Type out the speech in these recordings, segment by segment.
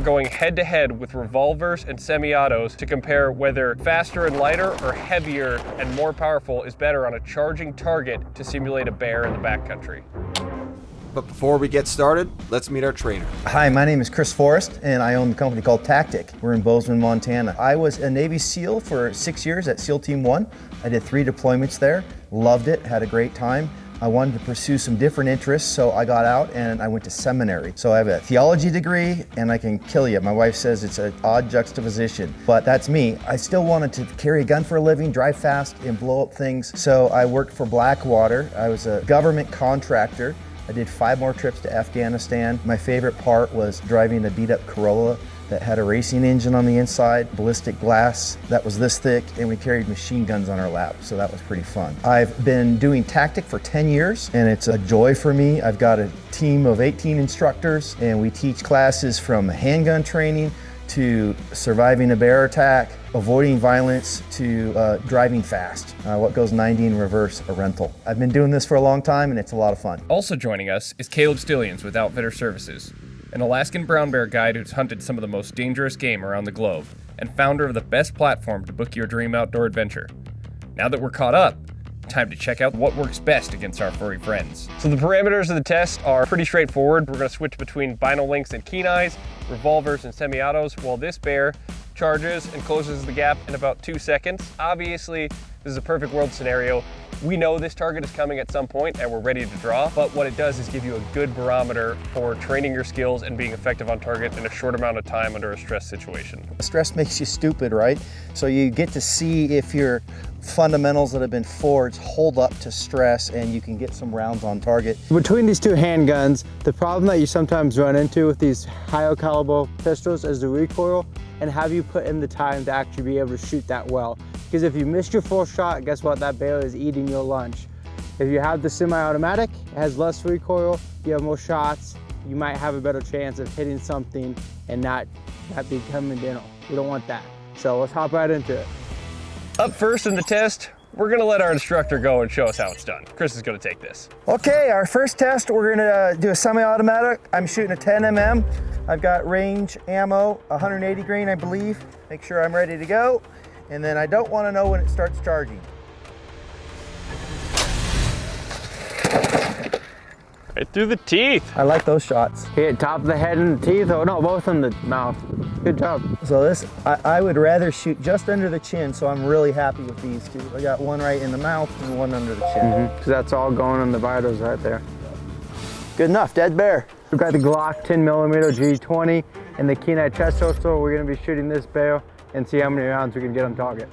Going head to head with revolvers and semi-autos to compare whether faster and lighter or heavier and more powerful is better on a charging target to simulate a bear in the backcountry. But before we get started, let's meet our trainer. Hi, my name is Chris Forrest, and I own the company called Tactic. We're in Bozeman, Montana. I was a Navy SEAL for 6 years at SEAL Team 1. I did 3 deployments there, loved it, had a great time. I wanted to pursue some different interests, so I got out and I went to seminary. So I have a theology degree and I can kill you. My wife says it's an odd juxtaposition, but that's me. I still wanted to carry a gun for a living, drive fast, and blow up things. So I worked for Blackwater. I was a government contractor. I did 5 more trips to Afghanistan. My favorite part was driving a beat up Corolla that had a racing engine on the inside, ballistic glass that was this thick, and we carried machine guns on our lap, so that was pretty fun. I've been doing Tactic for 10 years, and it's a joy for me. I've got a team of 18 instructors, and we teach classes from handgun training to surviving a bear attack, avoiding violence, to driving fast. What goes 90 in reverse, a rental. I've been doing this for a long time and it's a lot of fun. Also joining us is Caleb Stillions with Outfitter Services, an Alaskan brown bear guide who's hunted some of the most dangerous game around the globe, and founder of the best platform to book your dream outdoor adventure. Now that we're caught up, time to check out what works best against our furry friends. So the parameters of the test are pretty straightforward. We're gonna switch between vinyl links and keen eyes, revolvers and semi-autos, while this bear charges and closes the gap in about 2 seconds. Obviously, this is a perfect world scenario. We know this target is coming at some point and we're ready to draw, but what it does is give you a good barometer for training your skills and being effective on target in a short amount of time under a stress situation. Stress makes you stupid, right? So you get to see if your fundamentals that have been forged hold up to stress and you can get some rounds on target. Between these 2 handguns, the problem that you sometimes run into with these higher caliber pistols is the recoil, and have you put in the time to actually be able to shoot that well. Because if you missed your full shot, guess what? That bear is eating your lunch. If you have the semi-automatic, it has less recoil, you have more shots, you might have a better chance of hitting something and not becoming dental. We don't want that. So let's hop right into it. Up first in the test, we're gonna let our instructor go and show us how it's done. Chris is gonna take this. Okay, our first test, we're gonna do a semi-automatic. I'm shooting a 10 mm. I've got range ammo, 180 grain, I believe. Make sure I'm ready to go. And then I don't want to know when it starts charging. Right through the teeth. I like those shots. Hit top of the head and the teeth, or no, both in the mouth. Good job. So this, I would rather shoot just under the chin, so I'm really happy with these 2. I got one right in the mouth and one under the chin. So that's all going in the vitals right there. Good enough, dead bear. We've got the Glock 10mm G20 and the keen eye chest holster. We're gonna be shooting this bear and see how many rounds we can get on target.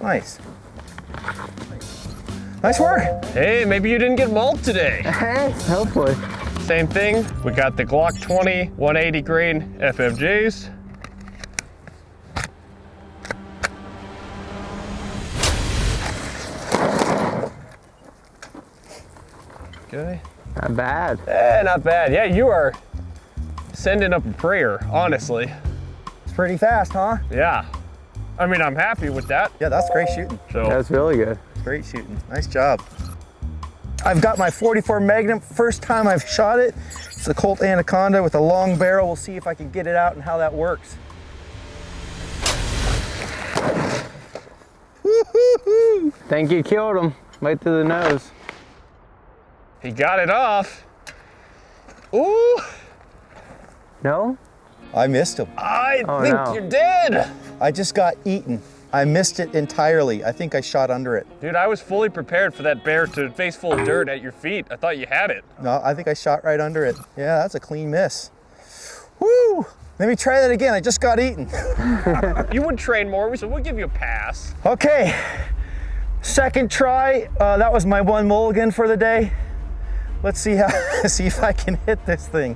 Nice. Nice work. Hey, maybe you didn't get mauled today. Hey, hopefully. Same thing, we got the Glock 20 180 grain FMJs. Okay. Not bad. Not bad. Yeah, you are sending up a prayer, honestly. It's pretty fast, huh? Yeah. I mean, I'm happy with that. Yeah, that's great shooting. So That's really good. Great shooting. Nice job. I've got my 44 Magnum. First time I've shot it. It's a Colt Anaconda with a long barrel. We'll see if I can get it out and how that works. Woo-hoo-hoo. Think you killed him right through the nose. he got it off. Ooh. No? I missed him. I think you're dead. I just got eaten. I missed it entirely. I think I shot under it. Dude, I was fully prepared for that bear to face full of dirt at your feet. I thought you had it. No, I think I shot right under it. Yeah, that's a clean miss. Woo! Let me try that again. I just got eaten. You would train more, so we'll give you a pass. Okay, second try. That was my one mulligan for the day. Let's see see if I can hit this thing.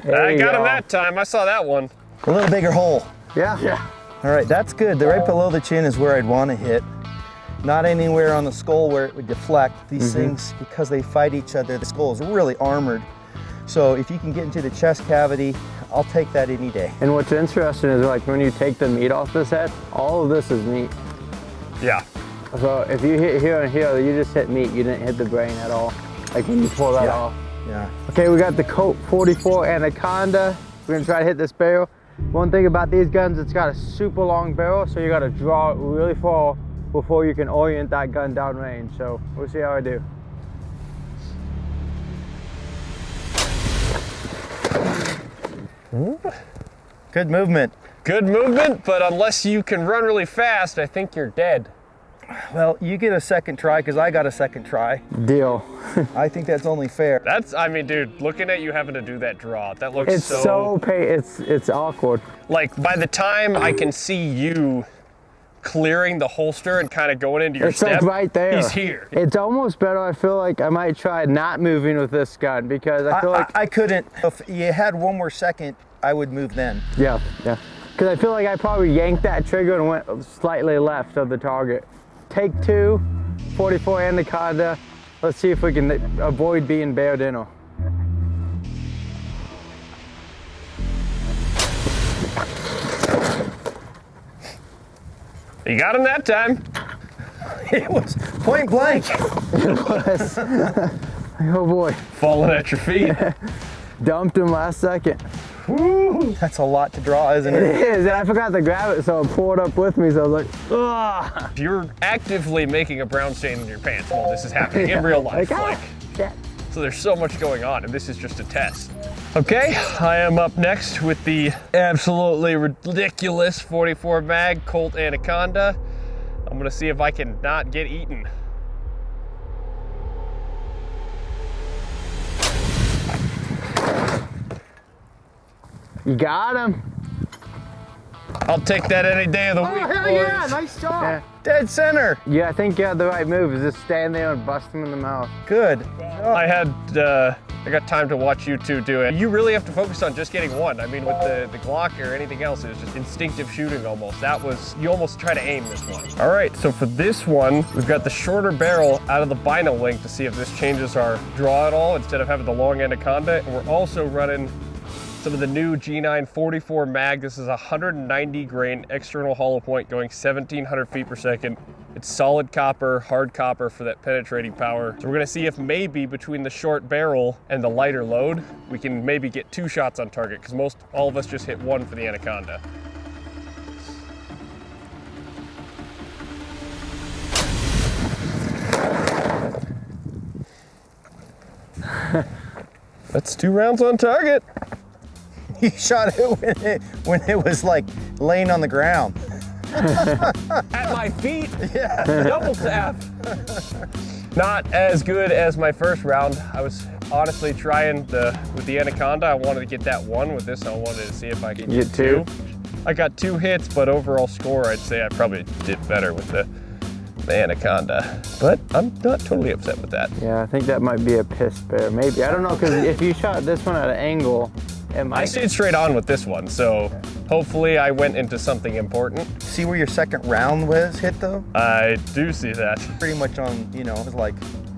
I got him that time. I saw that one. A little bigger hole. Yeah. All right, that's good. Right below the chin is where I'd want to hit. Not anywhere on the skull where it would deflect. These things, because they fight each other, the skull is really armored. So if you can get into the chest cavity, I'll take that any day. And what's interesting is like when you take the meat off this head, all of this is meat. Yeah. So if you hit here and here, you just hit meat. You didn't hit the brain at all. Like when you pull that off. Yeah. Okay, we got the Colt 44 Anaconda. We're gonna try to hit this barrel. One thing about these guns, it's got a super long barrel, so you gotta draw it really far before you can orient that gun downrange. So we'll see how I do. Good movement. Good movement, but unless you can run really fast, I think you're dead. Well, you get a second try because I got a second try. Deal. I think that's only fair. I mean, dude, looking at you having to do that draw, that looks It's awkward. like by the time I can see you clearing the holster and kind of going into your It's step, like right there. he's here. It's almost better. I feel like I might try not moving with this gun because I feel like I couldn't. If you had one more second, I would move then. yeah. Because I feel like I probably yanked that trigger and went slightly left of the target. Take 2, 44 Anaconda. Let's see if we can avoid being bared in. You got him that time. It was point blank. It was. Oh boy. Falling at your feet. Dumped him last second. That's a lot to draw, isn't It it? is, and I forgot to grab it, so it pulled up with me, so I was like, ugh. You're actively making a brown stain in your pants while this is happening in real life. Like, shit. So there's so much going on, and this is just a test. Okay, I am up next with the absolutely ridiculous 44 mag Colt Anaconda. I'm gonna see if I can not get eaten. You got him. I'll take that any day of the week, Hell yeah, boys. nice job. Yeah. Dead center. Yeah, I think you had the right move, is just stand there and bust him in the mouth. Good. I got time to watch you two do it. You really have to focus on just getting one. I mean, with the Glock or anything else, it was just instinctive shooting almost. You almost try to aim this one. All right, so for this one, we've got the shorter barrel out of the bino link to see if this changes our draw at all instead of having the long Anaconda. And we're also running some of the new G9 44 mag. This is a 190 grain external hollow point going 1,700 feet per second. It's solid copper, hard copper for that penetrating power. So we're gonna see if maybe between the short barrel and the lighter load, we can maybe get 2 shots on target, because all of us just hit 1 for the Anaconda. That's 2 rounds on target. You shot it when it was like laying on the ground. At my feet, Yeah. double tap. Not as good as my first round. I was honestly trying with the Anaconda. I wanted to get that 1. With this, I wanted to see if I could get 2. I got 2 hits, but overall score, I'd say I probably did better with the Anaconda. But I'm not totally upset with that. Yeah, I think that might be a piss bear, maybe. I don't know, because if you shot this one at an angle, it might. I stayed straight on with this one, so hopefully I went into something important. See where your second round was hit though? I do see that. Pretty much on, it was like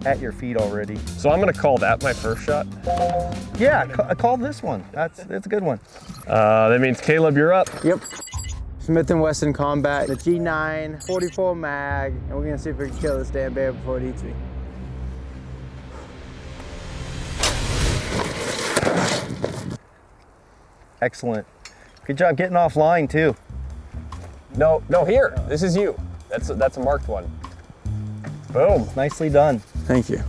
at your feet already. So I'm gonna call that my first shot. Yeah, call this one. That's a good one. That means Caleb, you're up. Yep. Smith & Wesson Combat, the G9 44 mag, and we're gonna see if we can kill this damn bear before it eats me. Excellent. Good job getting offline too. No, here. This is you. That's a marked one. Boom. Nicely done. Thank you.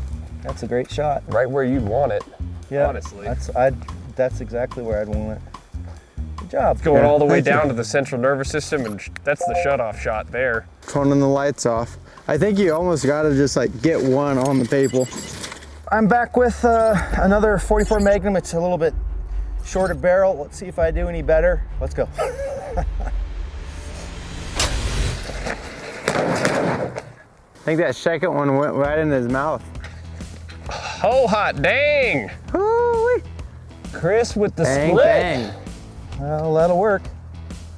That's a great shot. Right where you'd want it. Yeah. Honestly. That's exactly where I'd want it. Good job. Going all the way thank you. down to the central nervous system, and that's the shut-off shot there. Turning the lights off. I think you almost gotta just like get one on the table. I'm back with another 44 Magnum. It's a little bit shorter barrel. Let's see if I do any better. Let's go. I think that second one went right in his mouth. Oh, hot dang! Hoo-wee. Chris with the Bang, split. bang. Well, that'll work.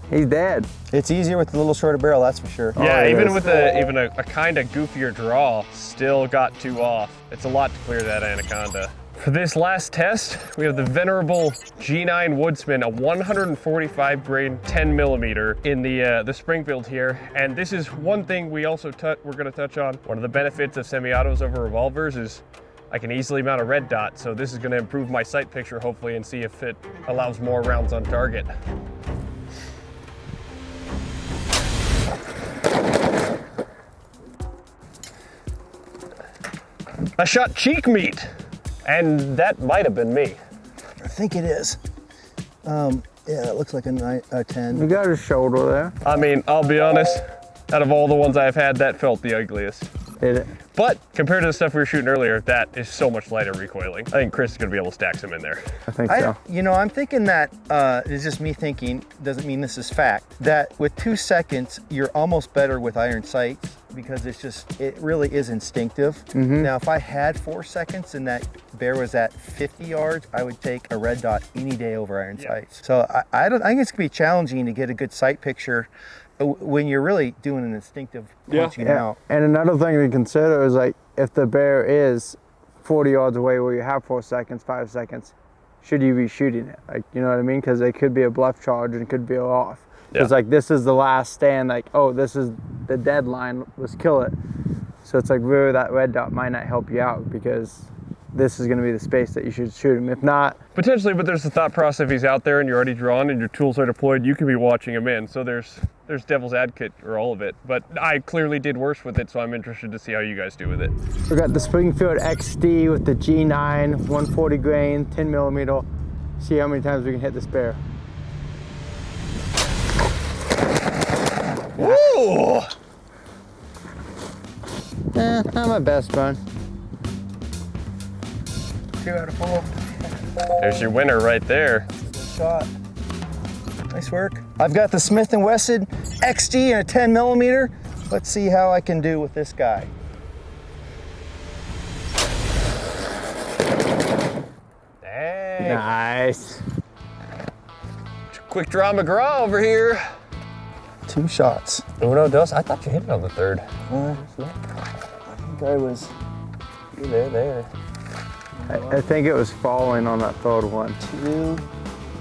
He's dead. It's easier with the little shorter barrel, that's for sure. Yeah, Oh, it even is. with a kind of goofier draw, still got 2 off. It's a lot to clear that Anaconda. For this last test, we have the venerable G9 Woodsman, a 145 grain 10 millimeter in the Springfield here. And this is one thing we also we're gonna touch on. One of the benefits of semi-autos over revolvers is I can easily mount a red dot. So this is gonna improve my sight picture hopefully and see if it allows more rounds on target. I shot cheek meat. And that might have been me. I think it is. Yeah, it looks like a 10. You got a shoulder there. I mean, I'll be honest, out of all the ones I've had, that felt the ugliest. Did it? But compared to the stuff we were shooting earlier, that is so much lighter recoiling. I think Chris is gonna be able to stack some in there. I think so. You know, I'm thinking that, it's just me thinking, doesn't mean this is fact, that with 2 seconds, you're almost better with iron sights because it really is instinctive. Now, if I had 4 seconds and that bear was at 50 yards, I would take a red dot any day over iron sights. So I think it's gonna be challenging to get a good sight picture when you're really doing an instinctive punching out. And another thing to consider is like if the bear is 40 yards away where you have 4 seconds, 5 seconds, should you be shooting it? Like, you know what I mean? Because it could be a bluff charge and it could be a off. It's like this is the last stand, like, oh, this is the deadline, let's kill it. So it's like really that red dot might not help you out because this is going to be the space that you should shoot him. If not, potentially, but there's the thought process if he's out there and you're already drawn and your tools are deployed, you could be watching him in. So there's devil's advocate or all of it. But I clearly did worse with it, so I'm interested to see how you guys do with it. we got the Springfield XD with the G9, 140 grain, 10 millimeter. See how many times we can hit this bear. Woo! Not my best, bud. 2 out of 4. There's your winner right there. Shot. Nice work. I've got the Smith & Wesson XD and a 10 millimeter. Let's see how I can do with this guy. Dang. Nice. Quick draw McGraw over here. 2 shots. Uno, dos. I thought you hit it on the third. I think I was There. I think it was falling on that third one. 2.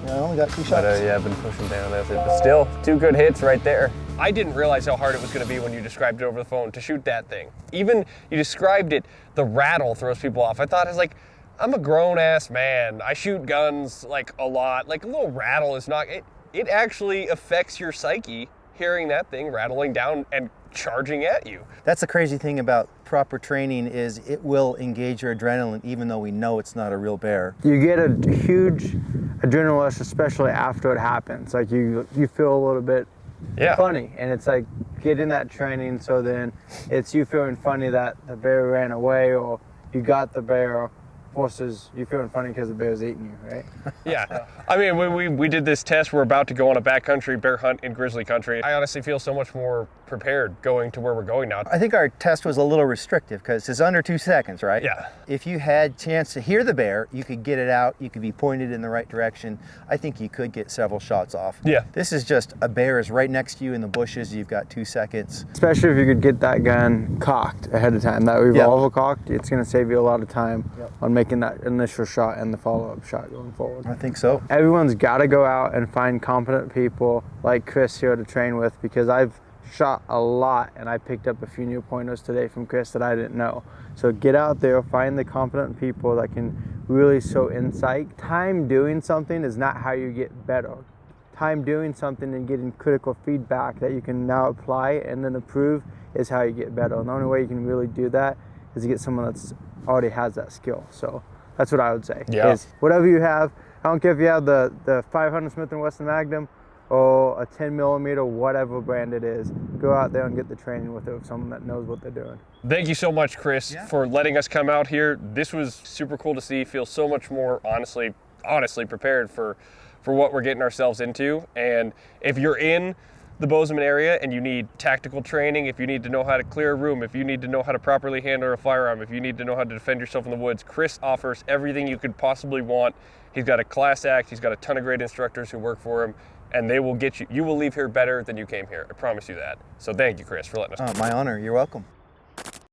Yeah, I only got 2 shots. But yeah, I've been pushing down as it. But still, 2 good hits right there. I didn't realize how hard it was going to be when you described it over the phone to shoot that thing. Even you described it, the rattle throws people off. I thought it was like, I'm a grown ass man. I shoot guns like a lot. Like a little rattle is not. It actually affects your psyche hearing that thing rattling down and charging at you. That's the crazy thing about proper training is it will engage your adrenaline even though we know it's not a real bear. You get a huge adrenaline rush, especially after it happens. Like you feel a little bit funny, and it's like getting that training. So then it's you feeling funny that the bear ran away, or you got the bear, versus you feeling funny because the bear's eating you, right? Yeah. I mean, when we did this test, we're about to go on a backcountry bear hunt in grizzly country. I honestly feel so much more prepared going to where we're going now. I think our test was a little restrictive because it's under 2 seconds, right? Yeah. If you had chance to hear the bear, you could get it out, you could be pointed in the right direction. I think you could get several shots off. Yeah. This is just a bear is right next to you in the bushes, you've got 2 seconds. Especially if you could get that gun cocked ahead of time, that revolver cocked, it's gonna save you a lot of time on making that initial shot and the follow-up shot going forward. I think so. Everyone's gotta go out and find competent people like Chris here to train with, because I've shot a lot and I picked up a few new pointers today from Chris that I didn't know. So get out there, find the competent people that can really show insight. Time doing something is not how you get better. Time doing something and getting critical feedback that you can now apply and then improve is how you get better. And the only way you can really do that is to get someone that's already has that skill. So that's what I would say. Yeah. Is whatever you have, I don't care if you have the 500 Smith & Wesson Magnum or a 10 millimeter, whatever brand it is, go out there and get the training with it with someone that knows what they're doing. Thank you so much, Chris, for letting us come out here. This was super cool to see. Feel so much more honestly prepared for what we're getting ourselves into. And if you're in the Bozeman area and you need tactical training, if you need to know how to clear a room, if you need to know how to properly handle a firearm, if you need to know how to defend yourself in the woods, Chris offers everything you could possibly want. He's got a class act, he's got a ton of great instructors who work for him, and they will get you will leave here better than you came here. I promise you that. So thank you, Chris, for letting us. My honor, you're welcome.